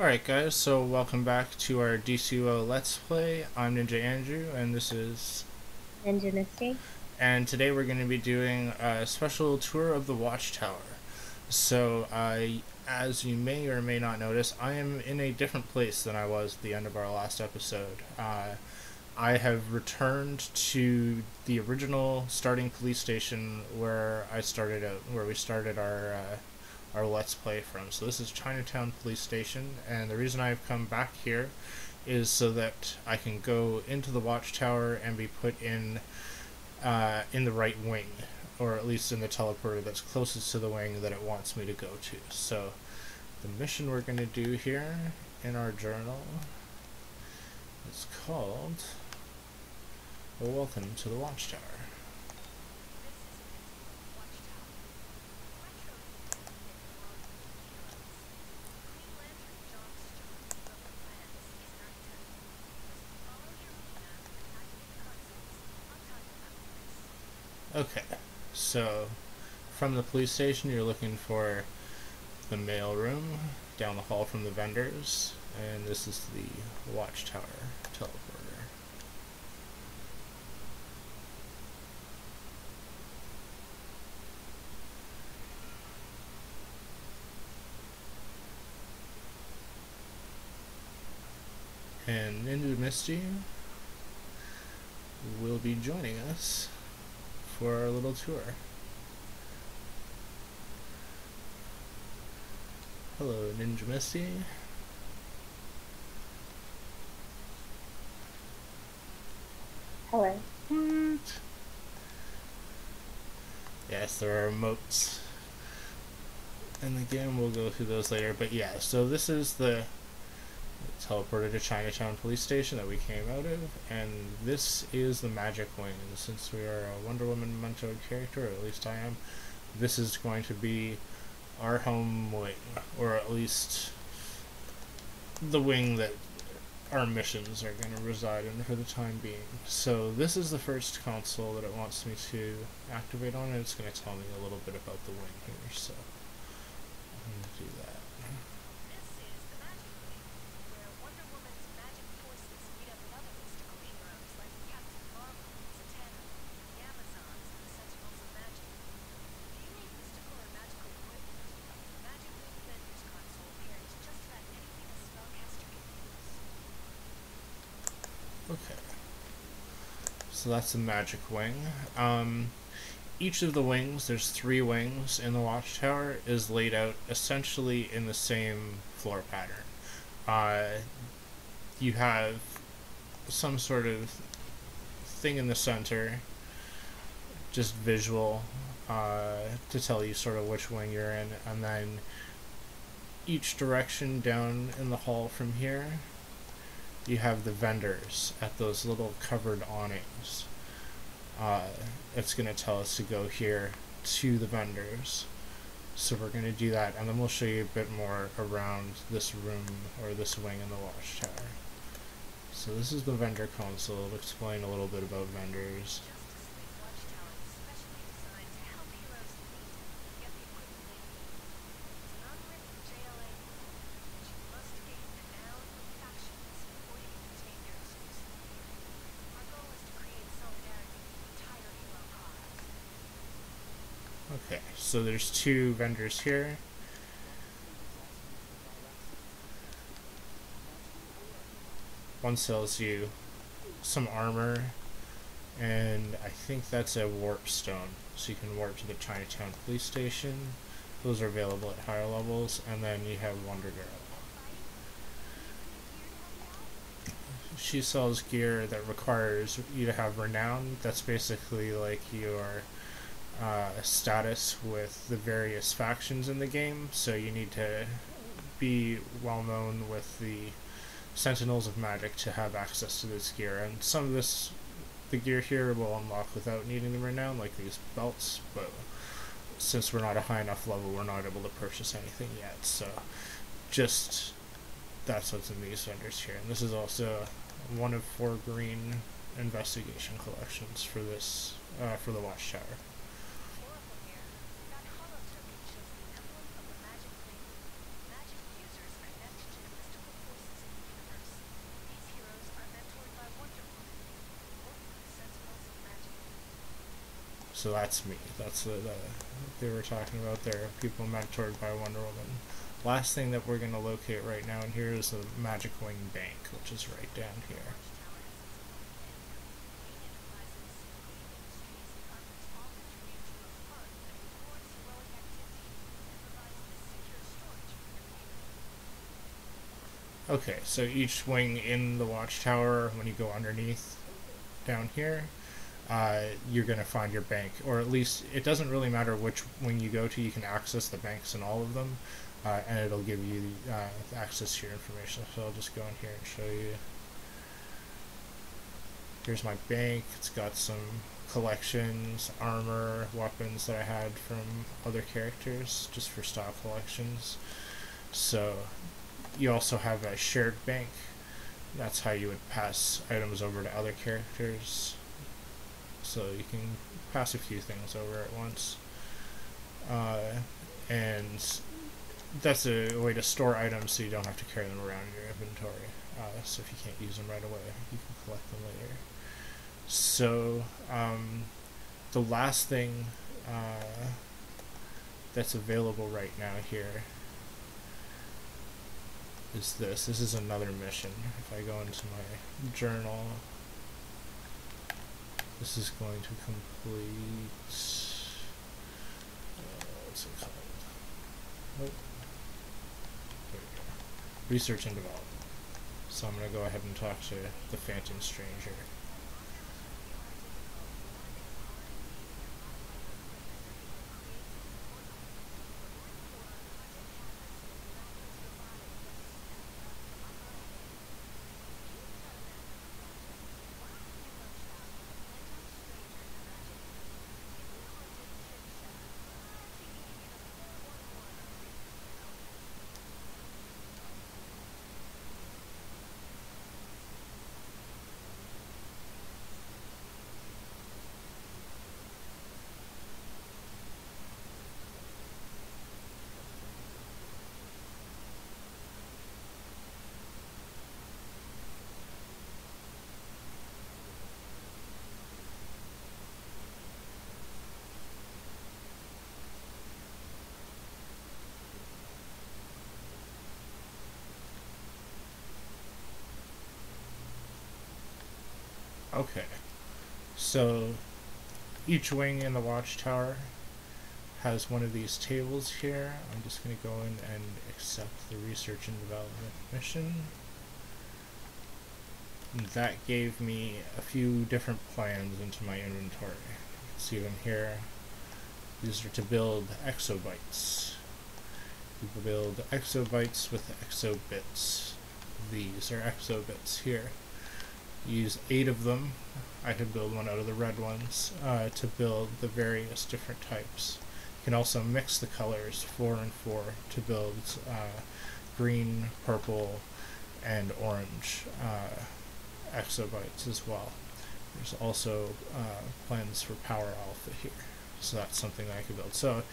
Alright guys, so welcome back to our DCUO Let's Play. I'm Ninja Andrew, and this is... Ninja Misty. And today we're going to be doing a special tour of the Watchtower. So, as you may or may not notice, I am in a different place than I was at the end of our last episode. I have returned to the original starting police station where I started out, where we started our Let's Play from. So this is Chinatown Police Station, and the reason I've come back here is so that I can go into the Watchtower and be put in the right wing, or at least in the teleporter that's closest to the wing that it wants me to go to. So the mission we're going to do here in our journal is called Welcome to the Watchtower. Okay, so from the police station you're looking for the mail room down the hall from the vendors, and this is the Watchtower teleporter. And Ninja Misty will be joining us for our little tour. Hello, Ninja Misty. Hello. What? Yes, there are emotes in the game. We'll go through those later. But yeah, so this is the teleporter to Chinatown Police Station that we came out of, and this is the Magic Wing. And since we are a Wonder Woman mentored character, or at least I am, this is going to be our home wing, or at least the wing that our missions are going to reside in for the time being. So this is the first console that it wants me to activate on, and it's going to tell me a little bit about the wing here, so I'm going to do that. Okay, so that's the Magic Wing. Each of the wings, there's 3 wings in the Watchtower, is laid out essentially in the same floor pattern. You have some sort of thing in the center, just visual, to tell you sort of which wing you're in, and then each direction down in the hall from here you have the vendors at those little covered awnings. It's going to tell us to go here to the vendors. So we're going to do that, and then we'll show you a bit more around this room, or this wing in the Watchtower. So this is the vendor console. It'll explain a little bit about vendors. Okay, so there's 2 vendors here. One sells you some armor, and I think that's a warp stone, so you can warp to the Chinatown Police Station. Those are available at higher levels, and then you have Wonder Girl. She sells gear that requires you to have renown. That's basically like your status with the various factions in the game, so you need to be well known with the Sentinels of Magic to have access to this gear, and some of the gear here will unlock without needing the renown, like these belts, but since we're not a high enough level, we're not able to purchase anything yet, so just that's what's in these vendors here. And this is also one of 4 green investigation collections for this for the Watchtower. So that's me. That's the they were talking about there. People mentored by Wonder Woman. Last thing that we're going to locate right now in here is the Magic Wing Bank, which is right down here. Okay, so each wing in the Watchtower, when you go underneath down here, you're going to find your bank, or at least it doesn't really matter which wing you go to. You can access the banks in all of them, and it'll give you access to your information. So I'll just go in here and show you. Here's my bank. It's got some collections, armor, weapons that I had from other characters, just for style collections. So you also have a shared bank. That's how you would pass items over to other characters. So you can pass a few things over at once. And that's a way to store items so you don't have to carry them around in your inventory. So if you can't use them right away, you can collect them later. So the last thing that's available right now here is this. This is another mission. If I go into my journal, this is going to complete, what's it called? Oh, there we go. Research and development. So I'm going to go ahead and talk to the Phantom Stranger. Okay, so each wing in the Watchtower has one of these tables here. I'm just going to go in and accept the research and development mission. And that gave me a few different plans into my inventory. You can see them here. These are to build exobytes. You can build exobytes with exobits. These are exobits here. Use 8 of them. I can build one out of the red ones to build the various different types. You can also mix the colors 4 and 4 to build green, purple, and orange exobytes as well. There's also plans for power alpha here, so that's something that I could build. So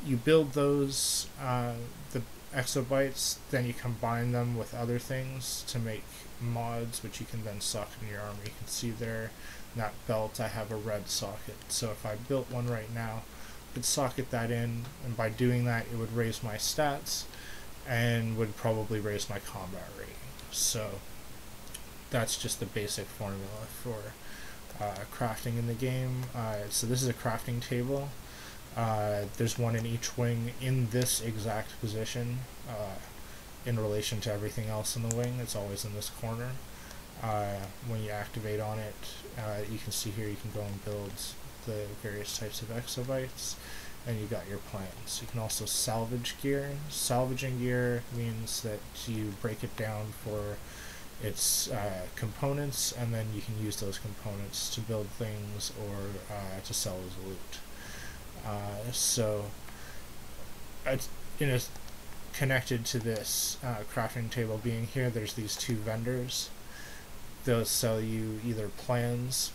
you build those the exobytes, then you combine them with other things to make mods, which you can then socket in your armor. You can see there in that belt I have a red socket, so if I built one right now, I could socket that in, and by doing that it would raise my stats and would probably raise my combat rating. So that's just the basic formula for crafting in the game. So this is a crafting table. There's one in each wing in this exact position in relation to everything else in the wing. It's always in this corner. When you activate on it, you can see here you can go and build the various types of exobytes, and you got your plans. You can also salvage gear. Salvaging gear means that you break it down for its components, and then you can use those components to build things or to sell as loot. So connected to this crafting table being here, there's these 2 vendors. They'll sell you either plans,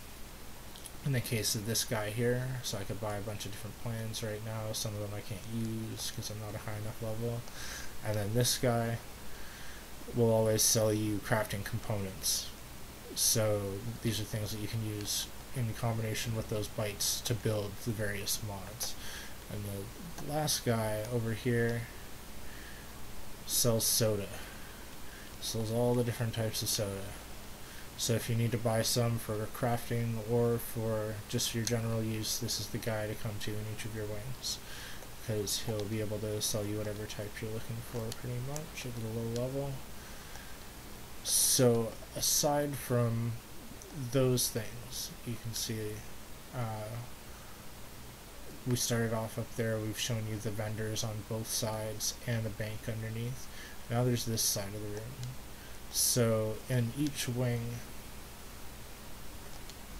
in the case of this guy here, so I could buy a bunch of different plans right now. Some of them I can't use because I'm not a high enough level. And then this guy will always sell you crafting components. So these are things that you can use in combination with those bytes to build the various mods. And the last guy over here sells soda. Sells all the different types of soda. So if you need to buy some for crafting or for just your general use, this is the guy to come to in each of your wings, because he'll be able to sell you whatever type you're looking for pretty much at the low level. So aside from those things, you can see we started off up there, we've shown you the vendors on both sides and the bank underneath. Now there's this side of the room. So in each wing,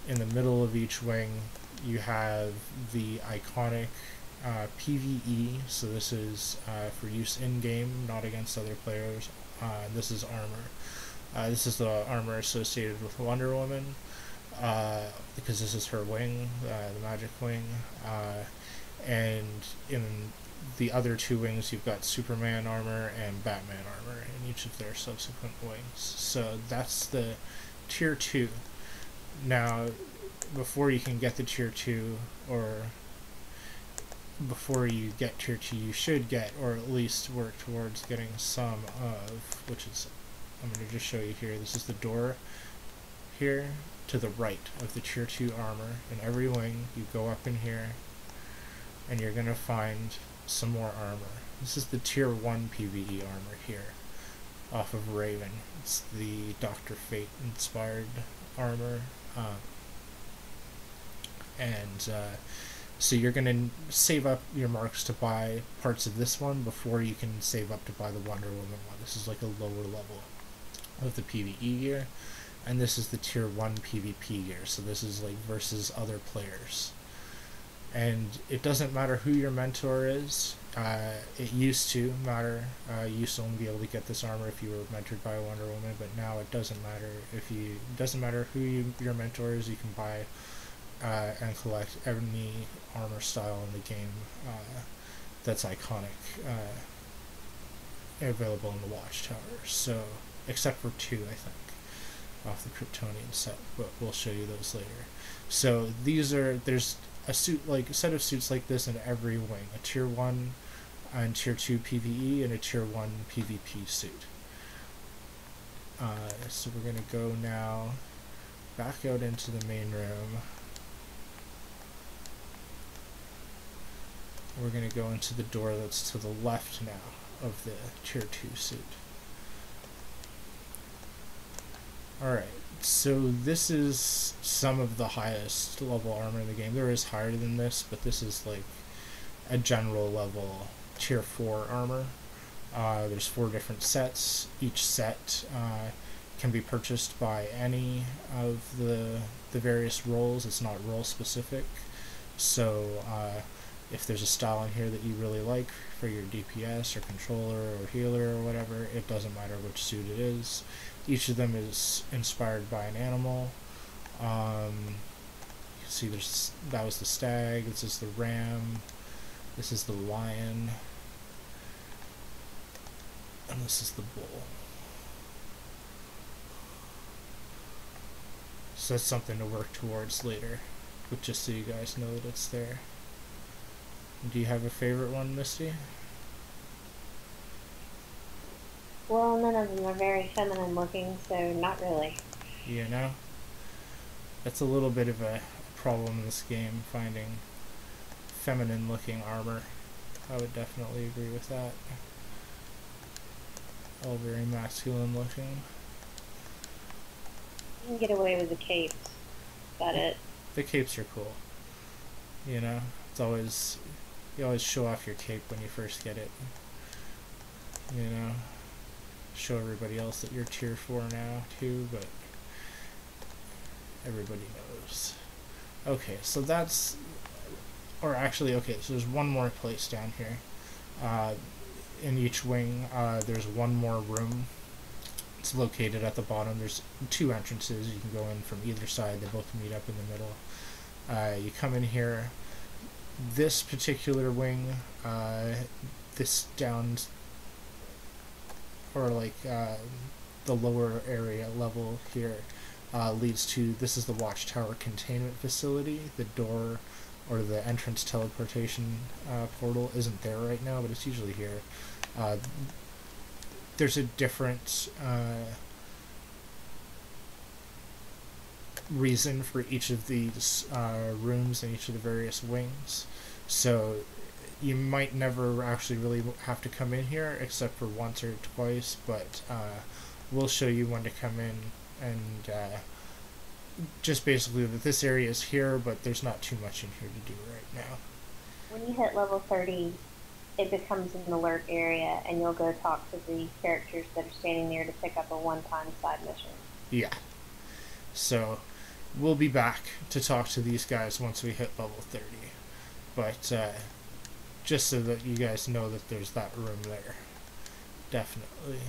in the middle of each wing, you have the iconic PvE. So this is for use in-game, not against other players. This is armor. This is the armor associated with Wonder Woman, because this is her wing, the magic wing. And in the other two wings, you've got Superman armor and Batman armor in each of their subsequent wings. So that's the tier 2. Now, before you can get the tier 2, or before you get tier 2, you should get, or at least work towards getting some of, which is, I'm going to just show you here, this is the door here to the right of the tier 2 armor. In every wing, you go up in here, and you're going to find some more armor. This is the tier 1 PvE armor here, off of Raven. It's the Dr. Fate inspired armor. So you're going to save up your marks to buy parts of this one before you can save up to buy the Wonder Woman one. This is like a lower level of the PvE gear, and this is the tier 1 PvP gear. So this is like versus other players. And it doesn't matter who your mentor is. It used to matter. You used to only be able to get this armor if you were mentored by a Wonder Woman, but now it doesn't matter. It doesn't matter who your mentor is. You can buy and collect any armor style in the game that's iconic, available in the Watchtower. So, except for 2, I think, off the Kryptonian set, but we'll show you those later. So there's a set of suits like this in every wing, a tier 1 and tier 2 PvE and a tier 1 PvP suit. So we're going to go now back out into the main room. We're going to go into the door that's to the left now of the tier 2 suit. Alright, so this is some of the highest level armor in the game. There is higher than this, but this is like a general level tier 4 armor. There's 4 different sets. Each set can be purchased by any of the various roles. It's not role specific. So if there's a style in here that you really like for your DPS or controller or healer or whatever, it doesn't matter which suit it is. Each of them is inspired by an animal. You can see that was the stag, this is the ram, this is the lion, and this is the bull. So that's something to work towards later, but just so you guys know that it's there. Do you have a favorite one, Misty? Well, none of them are very feminine looking, so not really. You know? That's a little bit of a problem in this game, finding feminine looking armor. I would definitely agree with that. All very masculine looking. You can get away with the capes. About it. The capes are cool. You know? It's always... You always show off your cape when you first get it. You know? Show everybody else that you're tier 4 now, too, but... everybody knows. Okay, so that's... Or actually, okay, so there's one more place down here. In each wing, there's one more room. It's located at the bottom. There's 2 entrances. You can go in from either side. They both meet up in the middle. You come in here. This particular wing, this down, or like the lower area level here, leads to, this is the Watchtower containment facility. The door or the entrance teleportation portal isn't there right now, but it's usually here. There's a different reason for each of these rooms and each of the various wings. So you might never actually really have to come in here except for once or twice, but we'll show you when to come in, and just basically that this area is here, but there's not too much in here to do right now. When you hit level 30, it becomes an alert area, and you'll go talk to the characters that are standing there to pick up a one-time side mission. Yeah. So we'll be back to talk to these guys once we hit level 30. But just so that you guys know that there's that room there. Definitely.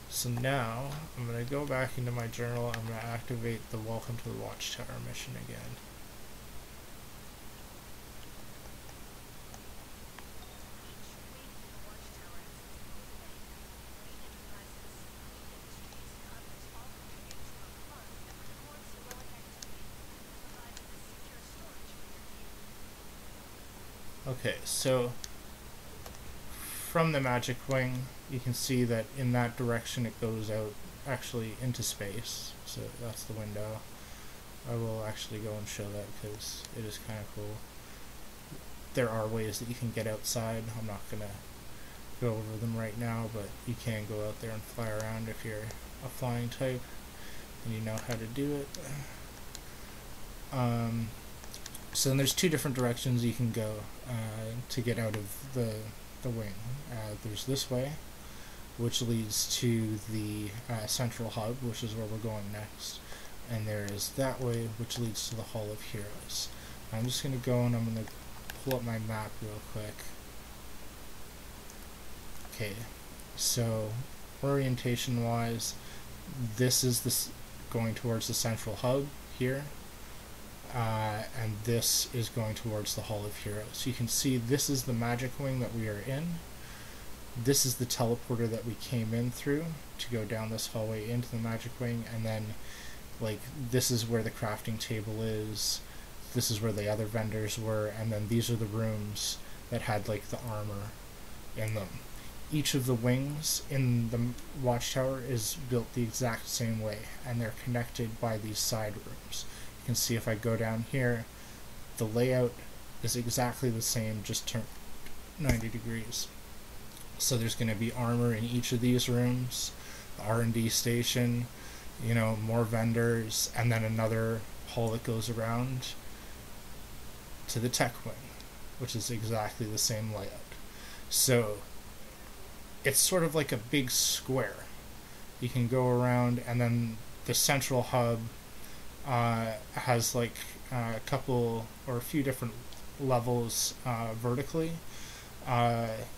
So now, I'm going to go back into my journal. I'm going to activate the Welcome to the Watchtower mission again. Okay, so from the magic wing, you can see that in that direction it goes out actually into space. So that's the window. I will actually go and show that because it is kind of cool. There are ways that you can get outside. I'm not going to go over them right now, but you can go out there and fly around if you're a flying type and you know how to do it. So then there's two different directions you can go to get out of the wing. There's this way, which leads to the central hub, which is where we're going next. And there is that way, which leads to the Hall of Heroes. I'm just going to go and I'm going to pull up my map real quick. Okay, so orientation wise, this is this going towards the central hub here. And this is going towards the Hall of Heroes. You can see this is the magic wing that we are in. This is the teleporter that we came in through to go down this hallway into the magic wing, and then like this is where the crafting table is. This is where the other vendors were, and then these are the rooms that had like the armor in them. Each of the wings in the Watchtower is built the exact same way, and they're connected by these side rooms. You can see if I go down here, the layout is exactly the same, just turned 90 degrees. So there's going to be armor in each of these rooms, the R&D station, you know, more vendors, and then another hall that goes around to the tech wing, which is exactly the same layout. So it's sort of like a big square. You can go around, and then the central hub has like a couple or a few different levels vertically.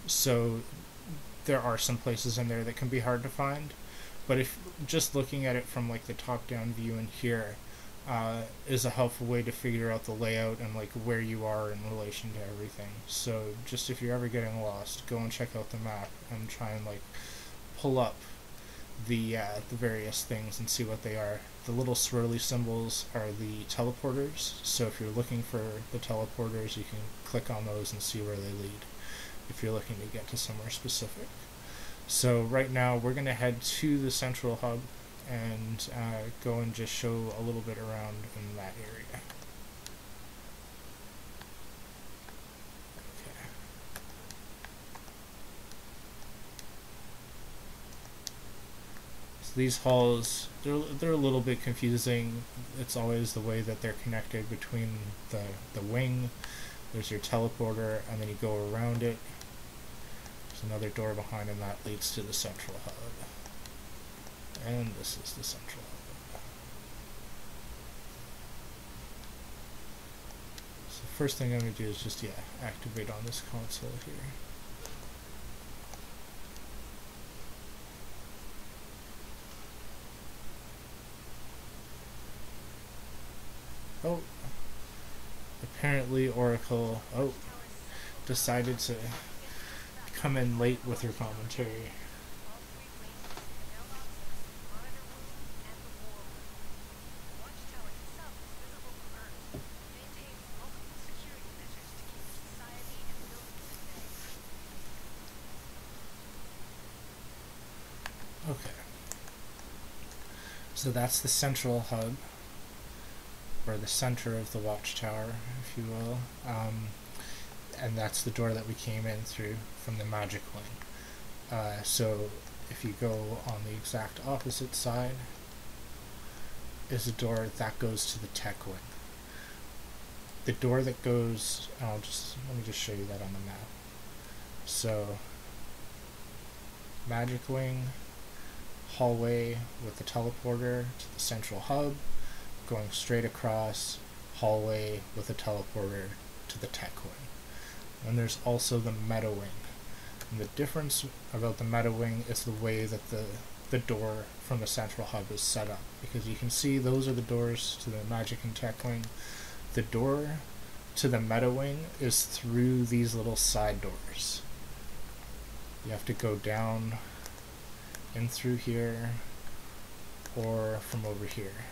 So there are some places in there that can be hard to find, but if just looking at it from like the top-down view in here is a helpful way to figure out the layout and like where you are in relation to everything. So just if you're ever getting lost, go and check out the map and try and like pull up the various things and see what they are. The little swirly symbols are the teleporters, so if you're looking for the teleporters, you can click on those and see where they lead if you're looking to get to somewhere specific. So right now we're going to head to the central hub and go and just show a little bit around in that area. Okay. So these halls, they're a little bit confusing. It's always the way that they're connected between the wing. There's your teleporter, and then you go around it. There's another door behind, and that leads to the central hub. And this is the central hub. So first thing I'm going to do is just, activate on this console here. Oh, apparently Oracle, decided to come in late with her commentary. Okay. So that's the central hub, or the center of the watchtower, if you will. And that's the door that we came in through from the magic wing. So if you go on the exact opposite side is a door that goes to the tech wing. The door that goes, let me just show you that on the map. So magic wing, hallway with the teleporter to the central hub, going straight across, hallway with a teleporter to the tech wing. And there's also the meta wing. And the difference about the meta wing is the way that the door from the central hub is set up. Because you can see those are the doors to the magic and tech wing. The door to the meta wing is through these little side doors. You have to go down in through here or from over here.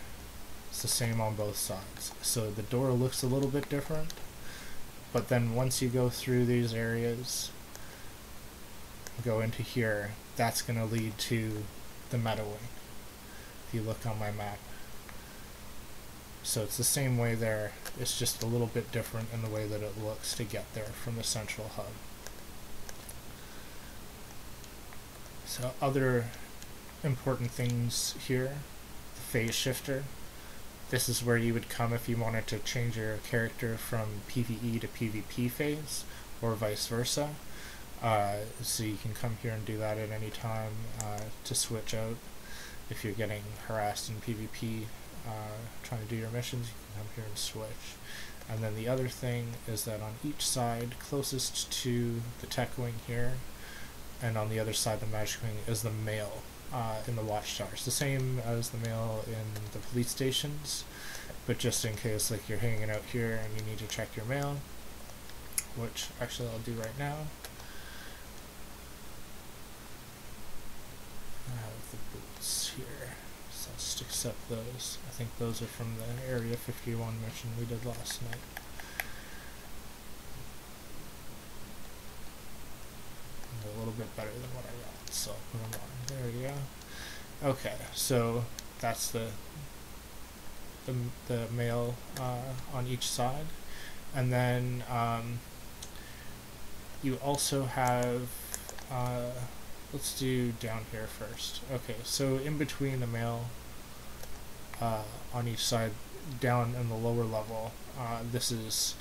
It's the same on both sides. So the door looks a little bit different, but then once you go through these areas, go into here, that's going to lead to the meta wing, if you look on my map. So it's the same way there, it's just a little bit different in the way that it looks to get there from the central hub. So other important things here, the phase shifter. This is where you would come if you wanted to change your character from PvE to PvP phase, or vice versa. So you can come here and do that at any time to switch out. If you're getting harassed in PvP, trying to do your missions, you can come here and switch. And then the other thing is that on each side, closest to the tech wing here, and on the other side, the magic wing, is the mail in the watchtower. It's the same as the mail in the police stations, but just in case like you're hanging out here and you need to check your mail, which actually I'll do right now. I have the boots here, so I'll just accept those. I think those are from the Area 51 mission we did last night. A little bit better than what I got, so I'll put them on. There we go. Okay, so that's the mail on each side, and then you also have let's do down here first. Okay, so in between the mail on each side, down in the lower level, this is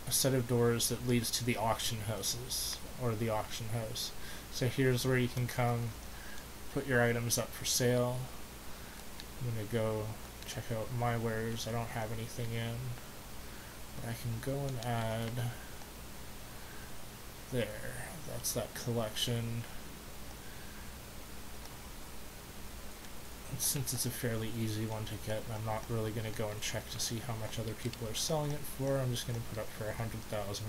a set of doors that leads to the auction houses, or the auction house. So here's where you can come, put your items up for sale. I'm gonna go check out my wares. I don't have anything in, but I can go and add there. That's that collection. And since it's a fairly easy one to get, and I'm not really going to go and check to see how much other people are selling it for, I'm just going to put up for 100,000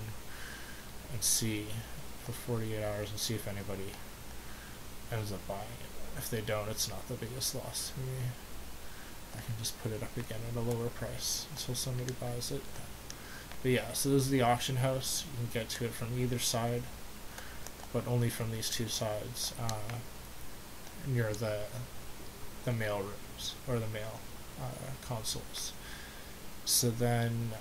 and see for 48 hours and see if anybody ends up buying it. If they don't, it's not the biggest loss to me. I can just put it up again at a lower price until somebody buys it. But yeah, so this is the auction house. You can get to it from either side, but only from these two sides near the mail rooms, or the mail consoles. So then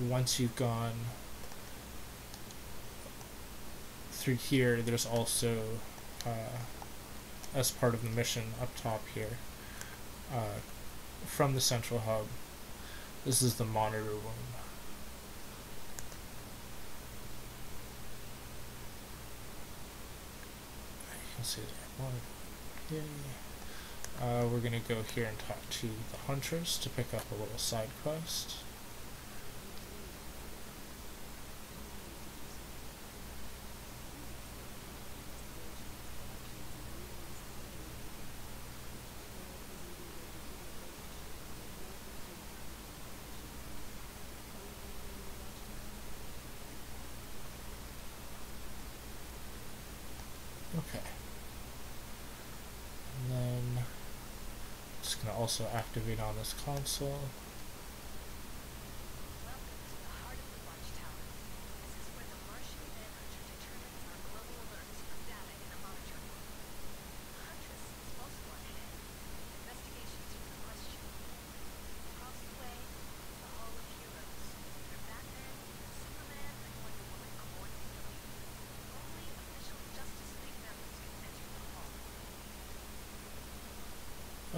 once you've gone through here, there's also as part of the mission up top here, from the central hub, this is the monitor room. You can see there, monitor. Yay. We're going to go here and talk to the Huntress to pick up a little side quest. Okay. And then just going to also activate on this console. Welcome to the heart of the Watchtower. This is where the Martian manhunter determines our global alerts from data in a monitoring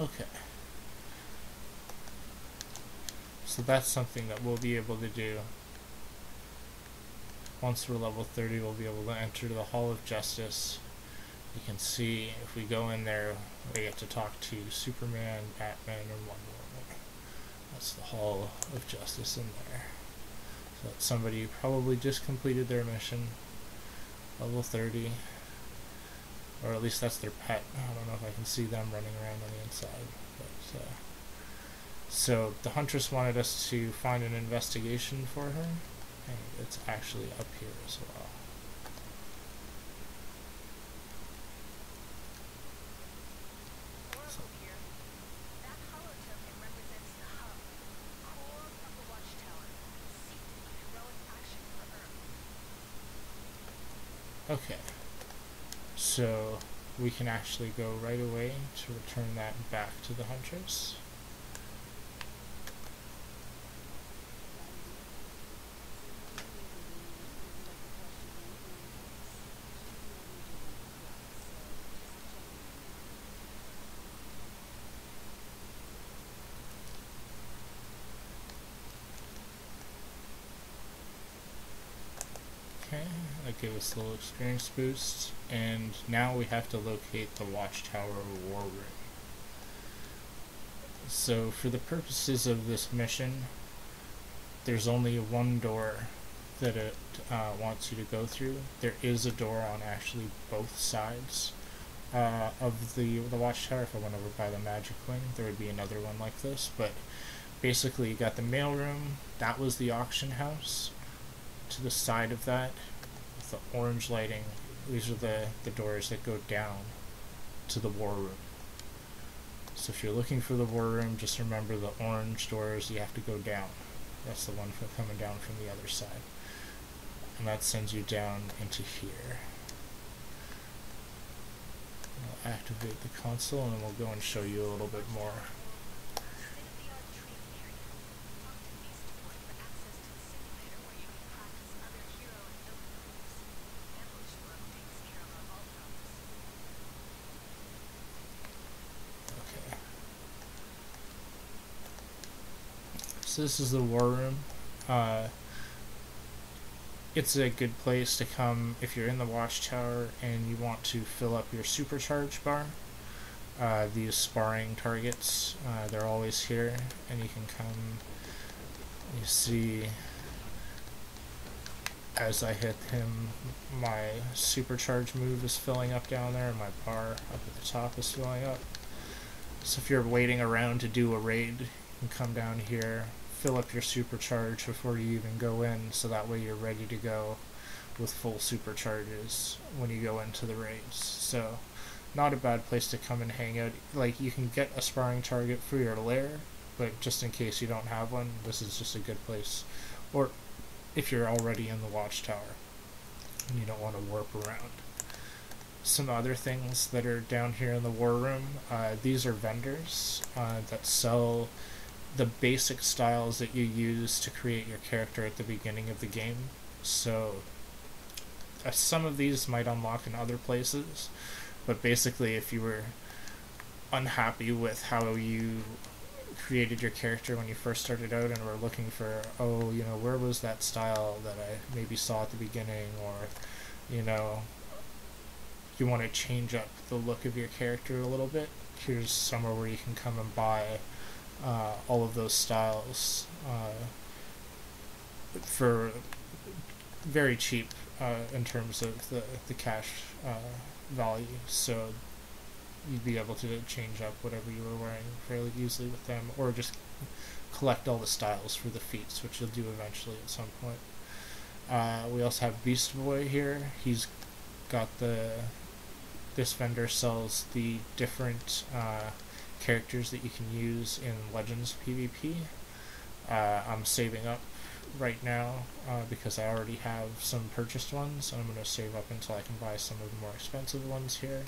Okay. So that's something that we'll be able to do. Once we're level 30, we'll be able to enter the Hall of Justice. You can see if we go in there, we get to talk to Superman, Batman, and Wonder Woman. That's the Hall of Justice in there. So that's somebody who probably just completed their mission, level 30. Or at least that's their pet. I don't know if I can see them running around on the inside. But, so the Huntress wanted us to find an investigation for her, and it's actually up here as well. Oracle here. That hollow token represents the hub, core of the Watchtower, seat of heroic action for Earth. Okay. So we can actually go right away to return that back to the Huntress. Okay, that gave us a little experience boost, and now we have to locate the Watchtower War Room. So for the purposes of this mission, there's only one door that it wants you to go through. There is a door on actually both sides of the Watchtower. If I went over by the Magic Wing, there would be another one like this, but basically you got the mailroom, that was the auction house. To the side of that, with the orange lighting, these are the doors that go down to the war room. So if you're looking for the war room, just remember the orange doors, you have to go down. That's the one coming down from the other side. And that sends you down into here. I'll activate the console and then we'll go and show you a little bit more. State-of-the-art training area. Talk to Beast Boy for access to the simulator where you can practice other hero and villain moves. Ambush World takes care of all problems. Okay. So this is the war room. It's a good place to come if you're in the Watchtower and you want to fill up your supercharge bar. These sparring targets, they're always here, and you can come, you see, as I hit him, my supercharge move is filling up down there, and my bar up at the top is filling up. So if you're waiting around to do a raid, you can come down here, fill up your supercharge before you even go in, so that way you're ready to go with full supercharges when you go into the raids. So not a bad place to come and hang out. Like, you can get a sparring target for your lair, but just in case you don't have one, this is just a good place. Or if you're already in the Watchtower and you don't want to warp around. Some other things that are down here in the war room, these are vendors that sell the basic styles that you use to create your character at the beginning of the game. So some of these might unlock in other places, but basically if you were unhappy with how you created your character when you first started out and were looking for, oh, you know, where was that style that I maybe saw at the beginning, or, you know, you want to change up the look of your character a little bit, here's somewhere where you can come and buy all of those styles for very cheap in terms of the cash value. So you'd be able to change up whatever you were wearing fairly easily with them, or just collect all the styles for the feats, which you'll do eventually at some point. We also have Beast Boy here. He's got this vendor sells the different characters that you can use in Legends PvP. I'm saving up right now because I already have some purchased ones, and I'm going to save up until I can buy some of the more expensive ones here.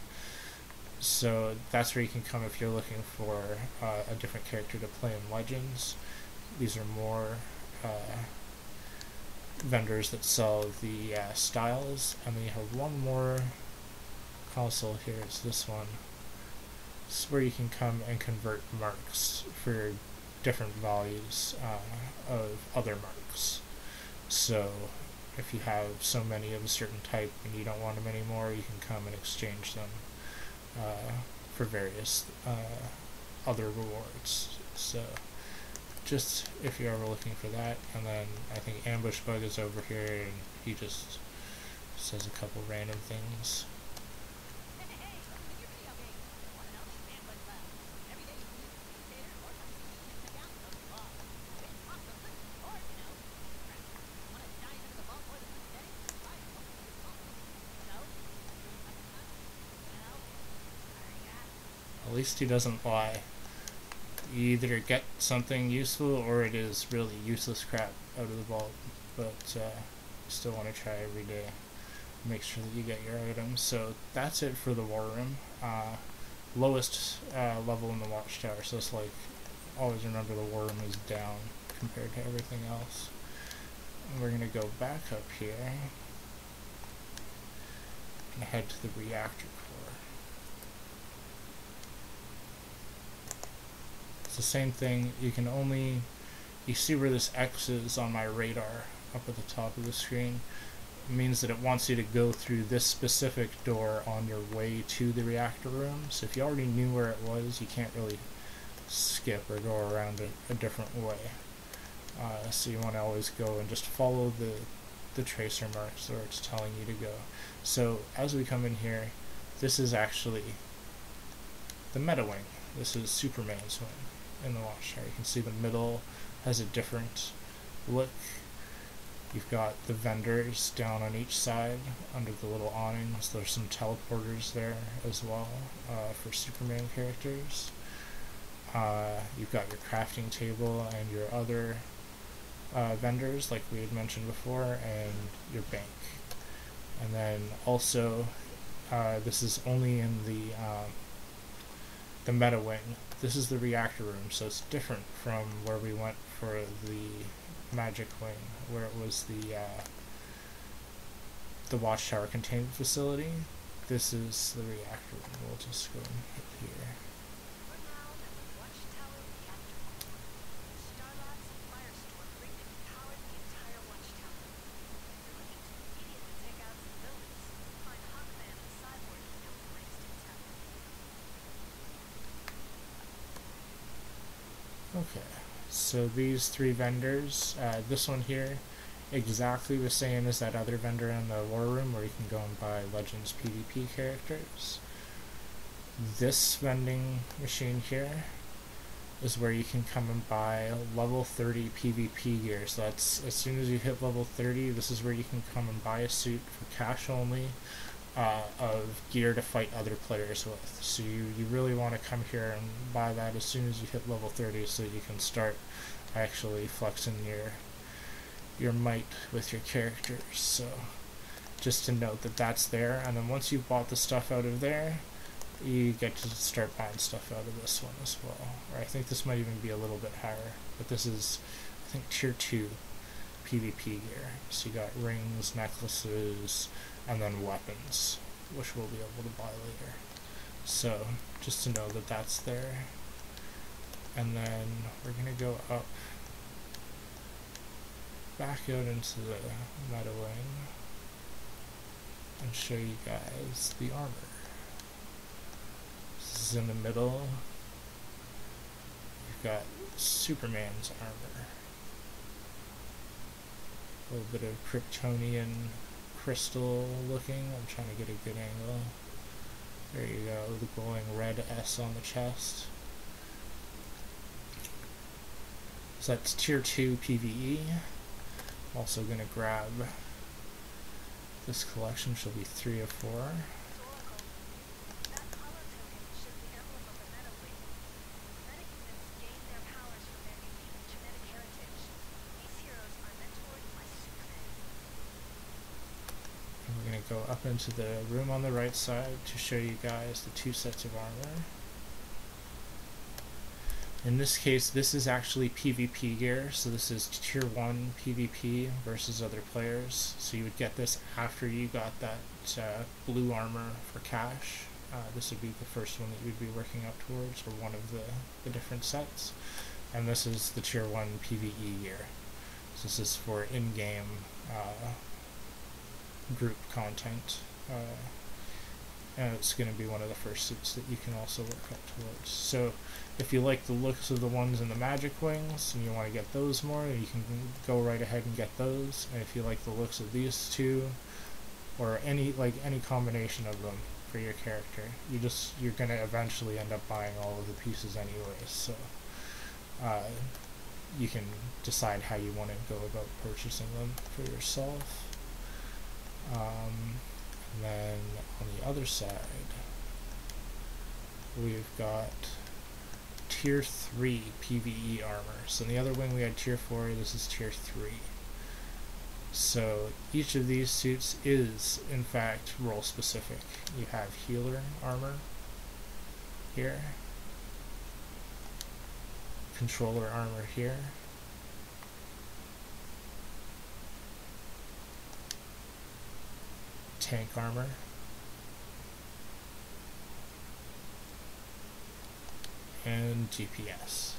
So that's where you can come if you're looking for a different character to play in Legends. These are more vendors that sell the styles, and then you have one more console here. It's this one. This is where you can come and convert marks for different values of other marks. So if you have so many of a certain type and you don't want them anymore, you can come and exchange them for various other rewards. So just if you're ever looking for that. And then I think Ambush Bug is over here, and he just says a couple random things. At least he doesn't lie. You either get something useful or it is really useless crap out of the vault, but you still want to try every day. Make sure that you get your items. So that's it for the war room. Lowest level in the Watchtower, so it's like, always remember the war room is down compared to everything else. And we're going to go back up here and head to the reactor core. It's the same thing. You can only, you see where this X is on my radar up at the top of the screen. It means that it wants you to go through this specific door on your way to the reactor room. So if you already knew where it was, you can't really skip or go around it a different way. So you want to always go and just follow the tracer marks where it's telling you to go. So as we come in here, this is actually the meta wing. This is Superman's wing in the Watchtower. You can see the middle has a different look. You've got the vendors down on each side under the little awnings. There's some teleporters there as well for Superman characters. You've got your crafting table and your other vendors like we had mentioned before, and your bank. And then also this is only in the meta wing. This is the reactor room, so it's different from where we went for the magic wing, where it was the Watchtower containment facility. This is the reactor room. We'll just go and hit here. Okay, so these three vendors, this one here, exactly the same as that other vendor in the war room where you can go and buy Legends PvP characters. This vending machine here is where you can come and buy level 30 PvP gear. So that's, as soon as you hit level 30, this is where you can come and buy a suit for cash only of gear to fight other players with. So you really want to come here and buy that as soon as you hit level 30 so you can start actually flexing your might with your characters. So just to note that that's there, and then once you've bought the stuff out of there, you get to start buying stuff out of this one as well. Or I think this might even be a little bit higher, but this is, I think, tier 2 PvP gear. So you got rings, necklaces, and then weapons, which we'll be able to buy later. So just to know that that's there. And then we're going to go up, back out into the meta wing, and show you guys the armor. This is in the middle. You've got Superman's armor. A little bit of Kryptonian crystal looking. I'm trying to get a good angle. There you go, the glowing red S on the chest. So that's tier 2 PvE. I'm also going to grab this collection, should be 3 of 4. Go up into the room on the right side to show you guys the 2 sets of armor. In this case, this is actually PvP gear, so this is tier 1 PvP versus other players. So you would get this after you got that blue armor for cash This would be the first one that you'd be working up towards, or one of the different sets. And this is the Tier 1 PvE gear. So this is for in-game group content. And it's going to be one of the first suits that you can also work up towards. So if you like the looks of the ones in the magic wings and you want to get those more, you can go right ahead and get those. And if you like the looks of these two, or any combination of them for your character, you're going to eventually end up buying all of the pieces anyways. So you can decide how you want to go about purchasing them for yourself. And then on the other side, we've got Tier 3 PvE armor. So in the other wing we had Tier 4, this is Tier 3. So each of these suits is, in fact, role specific. You have healer armor here, controller armor here, tank armor, and GPS.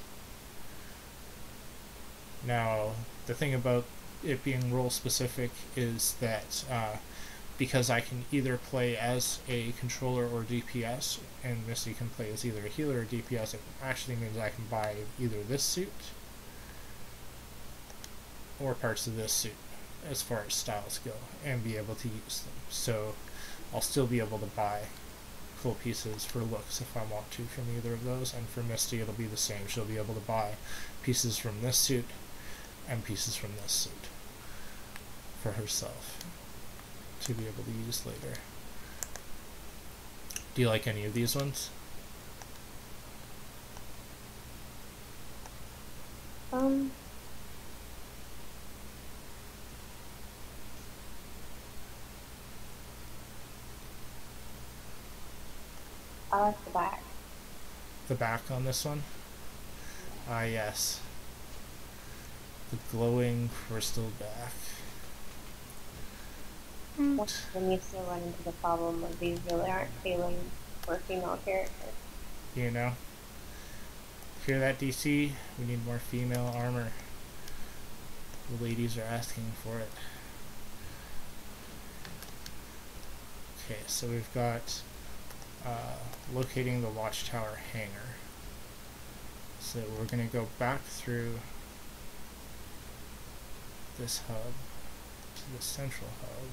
Now, the thing about it being role specific is that because I can either play as a controller or DPS, and Misty can play as either a healer or DPS, it actually means I can buy either this suit or parts of this suit as far as styles go, and be able to use them. So I'll still be able to buy full pieces for looks if I want to from either of those, and for Misty it'll be the same. She'll be able to buy pieces from this suit and pieces from this suit for herself to be able to use later. Do you like any of these ones? I like the back. The back on this one? Ah, yes. The glowing crystal back. Then you still run into the problem of these really aren't tailored for a female character. You know? Hear that, DC? We need more female armor. The ladies are asking for it. Okay, so we've got locating the Watchtower hangar. So we're going to go back through this hub to the central hub,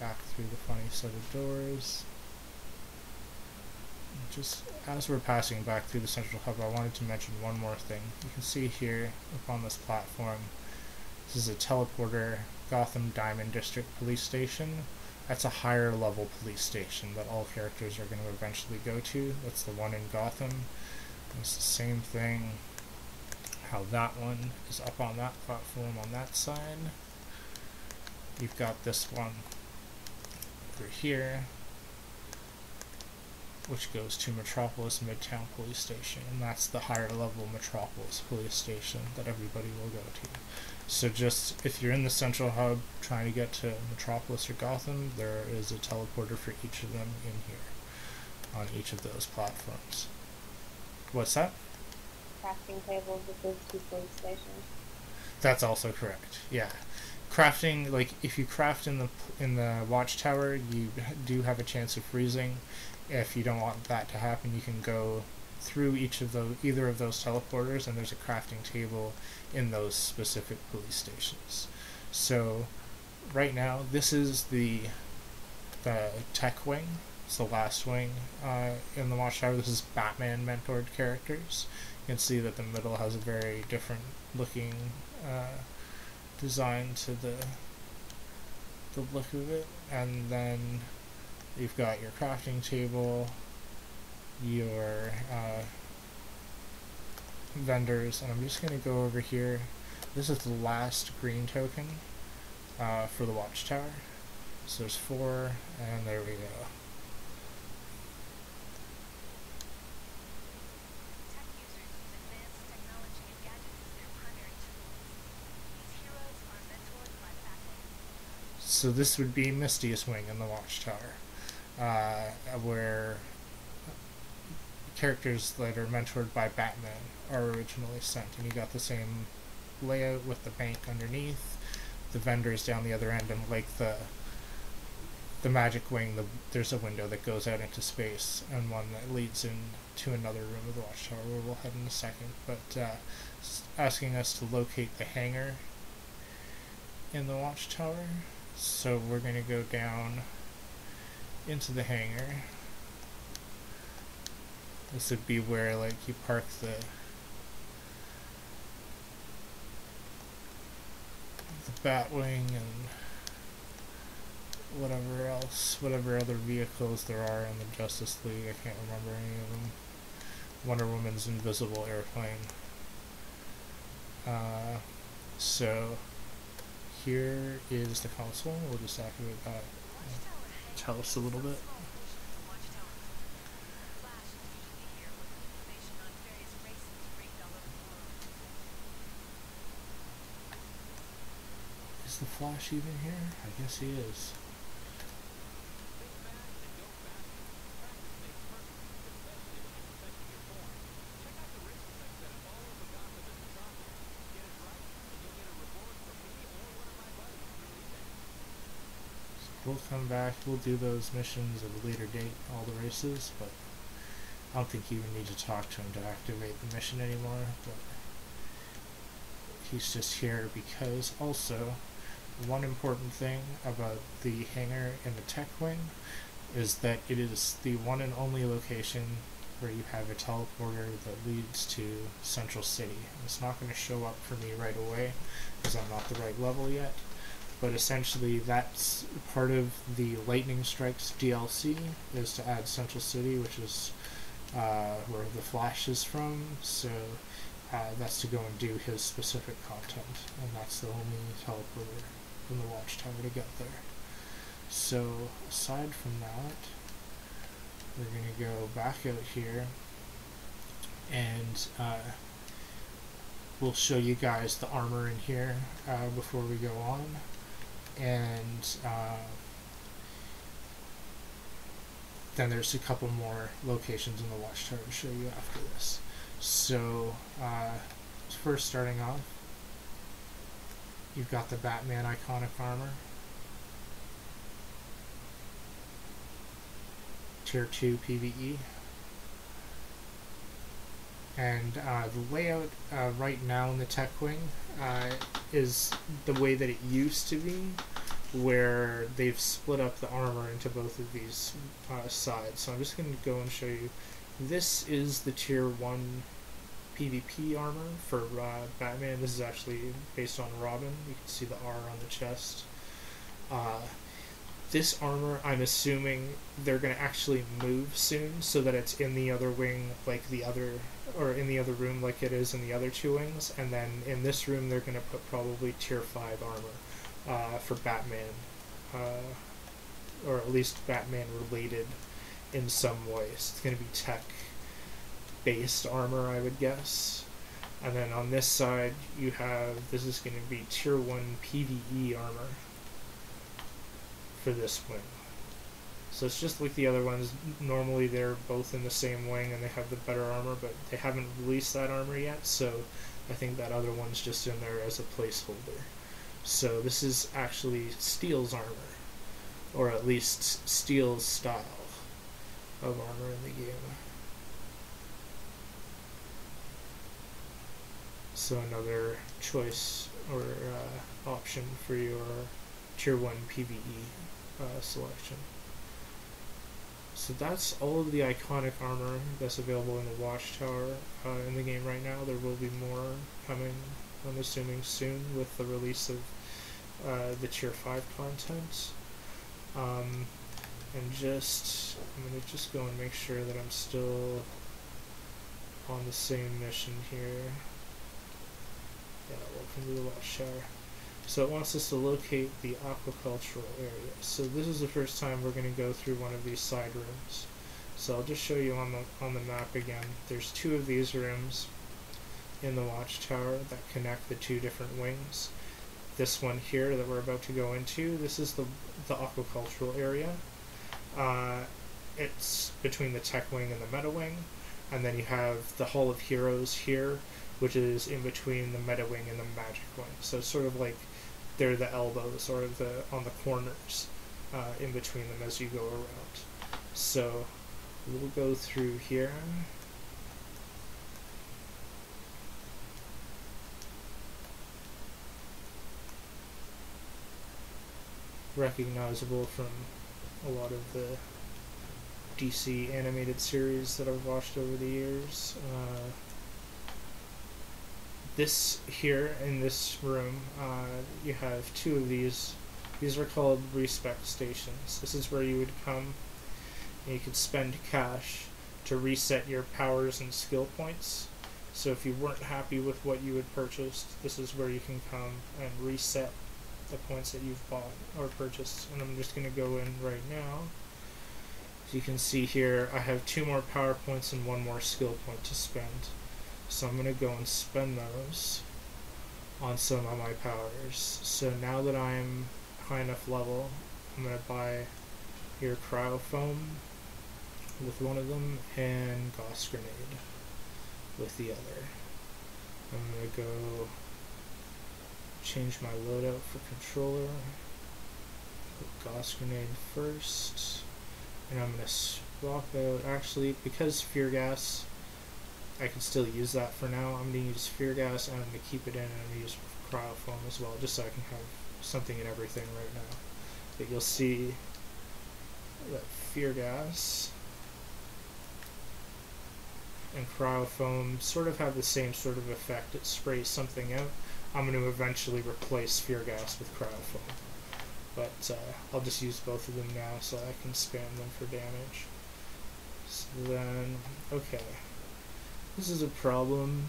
back through the funny set of doors. Just as we're passing back through the central hub, I wanted to mention one more thing. You can see here up on this platform, this is a teleporter Gotham Diamond District Police Station. That's a higher level police station that all characters are going to eventually go to. That's the one in Gotham. It's the same thing, how that one is up on that platform on that side. You've got this one over here, which goes to Metropolis Midtown Police Station, and that's the higher level Metropolis Police Station that everybody will go to. So just, if you're in the central hub trying to get to Metropolis or Gotham, there is a teleporter for each of them in here, on each of those platforms. What's that? Crafting tables with those two police stations. That's also correct, yeah. Crafting, like, if you craft in the Watchtower, you do have a chance of freezing. If you don't want that to happen, you can go through either of those teleporters, and there's a crafting table in those specific police stations. So right now, this is the tech wing. It's the last wing in the Watchtower. This is Batman mentored characters. You can see that the middle has a very different looking design to the look of it, and then you've got your crafting table, your vendors, and I'm just going to go over here. This is the last green token for the Watchtower. So there's 4, and there we go. Tech users use advanced technology and gadgets as their primary tools. These heroes are mentored by Batman. So this would be Misty's wing in the Watchtower. where characters that are mentored by Batman are originally sent, and you got the same layout with the bank underneath, the vendors down the other end, and like the magic wing, there's a window that goes out into space, and one that leads into another room of the Watchtower where we'll head in a second. But asking us to locate the hangar in the Watchtower, so we're going to go down into the hangar. This would be where like you park the Batwing and whatever else, whatever other vehicles there are in the Justice League. I can't remember any of them. Wonder Woman's invisible airplane. So here is the console. We'll just activate that. Tell us a little bit. Is the Flash even here? I guess he is. We'll come back, we'll do those missions at a later date, all the races, but I don't think you even need to talk to him to activate the mission anymore, but he's just here because also one important thing about the hangar in the tech wing is that it is the one and only location where you have a teleporter that leads to Central City. It's not going to show up for me right away because I'm not the right level yet. But essentially that's part of the Lightning Strikes DLC, is to add Central City, which is where the Flash is from, so that's to go and do his specific content, and that's the only teleporter in the Watchtower to get there. So aside from that, we're going to go back out here, and we'll show you guys the armor in here before we go on. And then there's a couple more locations in the Watchtower to show you after this. So first starting off, you've got the Batman iconic armor, Tier 2 PvE, and the layout right now in the tech wing is the way that it used to be, where they've split up the armor into both of these sides. So I'm just going to go and show you. This is the Tier 1 PvP armor for Batman. This is actually based on Robin. You can see the R on the chest. This armor, I'm assuming they're going to actually move soon so that it's in the other wing like the other, or in the other room like it is in the other two wings, and then in this room they're going to put probably Tier 5 armor for Batman, or at least Batman related in some ways. It's going to be tech based armor, I would guess. And then on this side you have, this is going to be Tier 1 PvE armor for this wing. So it's just like the other ones. Normally they're both in the same wing and they have the better armor, but they haven't released that armor yet, so I think that other one's just in there as a placeholder. So this is actually Steel's armor, or at least Steel's style of armor in the game. So another choice or option for your Tier 1 PvE selection. So that's all of the iconic armor that's available in the Watchtower in the game right now. There will be more coming, I'm assuming, soon with the release of the Tier 5 content. And I'm going to just go and make sure that I'm still on the same mission here. Yeah, welcome to the Watchtower. So it wants us to locate the aquacultural area. So this is the first time we're going to go through one of these side rooms. So I'll just show you on the map again. There's two of these rooms in the Watchtower that connect the two different wings. This one here that we're about to go into, this is the aquacultural area. It's between the tech wing and the meta wing, and then you have the Hall of Heroes here, which is in between the meta wing and the magic wing. So it's sort of like they're the elbows or the on the corners in between them as you go around. So we'll go through here. Recognizable from a lot of the DC animated series that I've watched over the years. This here in this room, you have two of these. These are called respec stations. This is where you would come and you could spend cash to reset your powers and skill points. So if you weren't happy with what you had purchased, this is where you can come and reset the points that you've bought or purchased. And I'm just going to go in right now. As you can see here, I have 2 more power points and 1 more skill point to spend. So I'm going to go and spend those on some of my powers. So now that I'm high enough level, I'm going to buy your cryo foam with one of them and Gauss grenade with the other. I'm going to go change my loadout for controller. Put Gauss grenade first. And I'm going to swap out, actually, because fear gas, I can still use that for now. I'm going to use fear gas and I'm going to keep it in, and I'm going to use cryo foam as well, just so I can have something and everything right now. But you'll see that fear gas and cryo foam sort of have the same sort of effect. It sprays something out. I'm going to eventually replace fear gas with cryo foam. But I'll just use both of them now so I can spam them for damage. So then, okay. This is a problem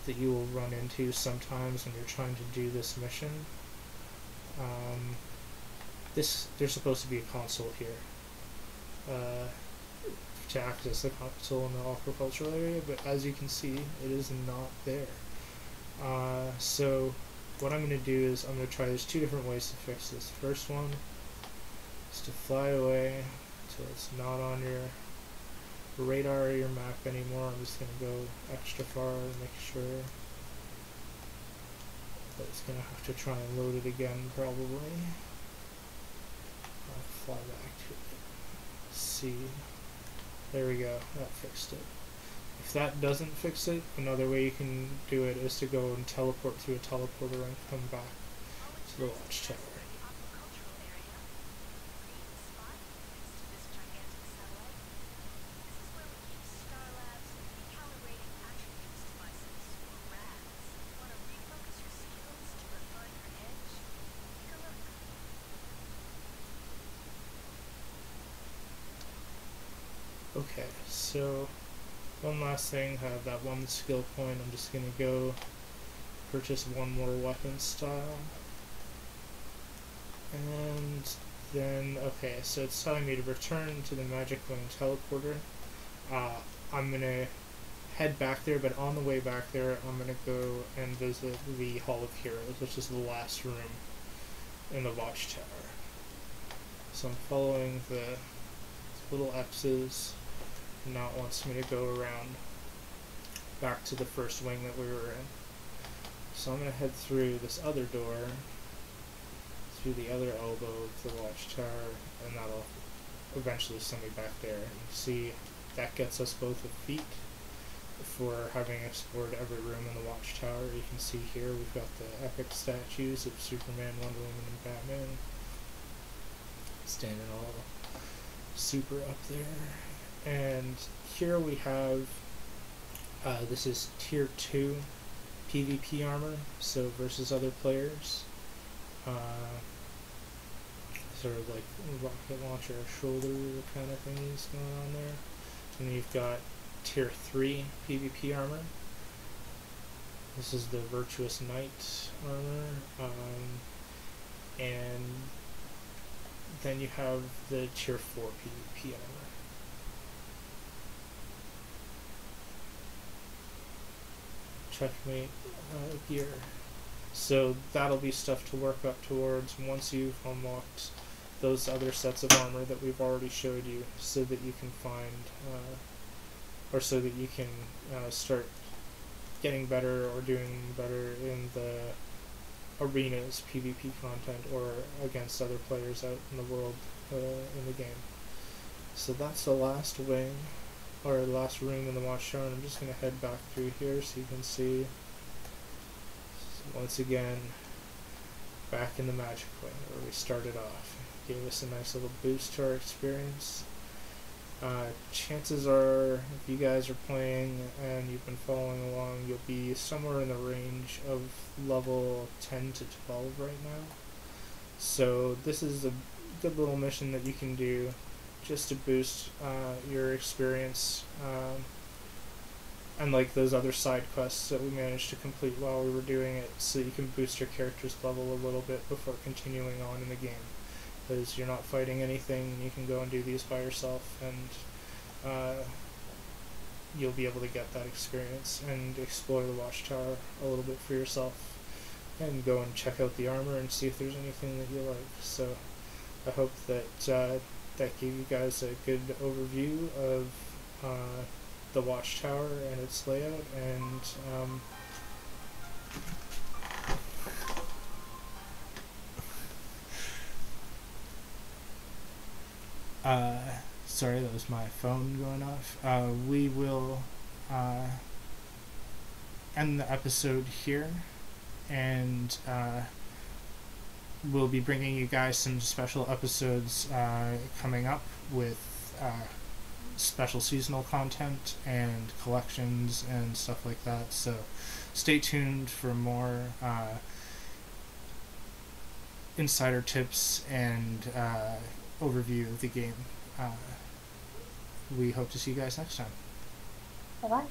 that you will run into sometimes when you're trying to do this mission. There's supposed to be a console here to access the console in the aquacultural area, but as you can see, it is not there. So what I'm going to do is I'm going to try, there's 2 different ways to fix this. First one is to fly away until it's not on your radar or your map anymore. I'm just going to go extra far and make sure that it's going to have to try and load it again probably. I'll fly back to it. See. There we go. That fixed it. If that doesn't fix it, another way you can do it is to go and teleport through a teleporter and come back to the Watchtower. Okay, so one last thing, I have that 1 skill point. I'm just going to go purchase 1 more weapon style. And then, okay, so it's telling me to return to the Magic Wing teleporter. I'm going to head back there, but on the way back there, I'm going to go and visit the Hall of Heroes, which is the last room in the Watchtower. So I'm following the little X's. Now it wants me to go around back to the first wing that we were in. So I'm going to head through this other door, through the other elbow of the Watchtower, and that'll eventually send me back there. And see, that gets us both a feat for having explored every room in the Watchtower. You can see here we've got the epic statues of Superman, Wonder Woman, and Batman standing all super up there. And here we have, this is tier 2 PvP armor, so versus other players. Sort of like rocket launcher shoulder kind of thingies going on there. And then you've got tier 3 PvP armor. This is the Virtuous Knight armor. And then you have the tier 4 PvP armor. Checkmate gear. So that'll be stuff to work up towards once you've unlocked those other sets of armor that we've already showed you, so that you can find, or so that you can start getting better or doing better in the arenas PvP content or against other players out in the world in the game. So that's the last wing, or the last room in the Watchtower, and I'm just going to head back through here so you can see. So once again, back in the Magic Wing where we started off. Gave us a nice little boost to our experience. Chances are, if you guys are playing and you've been following along, you'll be somewhere in the range of level 10 to 12 right now. So this is a good little mission that you can do just to boost your experience, and like those other side quests that we managed to complete while we were doing it, so you can boost your character's level a little bit before continuing on in the game. Because you're not fighting anything, you can go and do these by yourself, and you'll be able to get that experience and explore the Watchtower a little bit for yourself, and go and check out the armor and see if there's anything that you like. So I hope that that gave you guys a good overview of the Watchtower and its layout, and sorry, that was my phone going off. We will end the episode here, and we'll be bringing you guys some special episodes coming up with special seasonal content and collections and stuff like that. So stay tuned for more insider tips and overview of the game. We hope to see you guys next time. Bye-bye.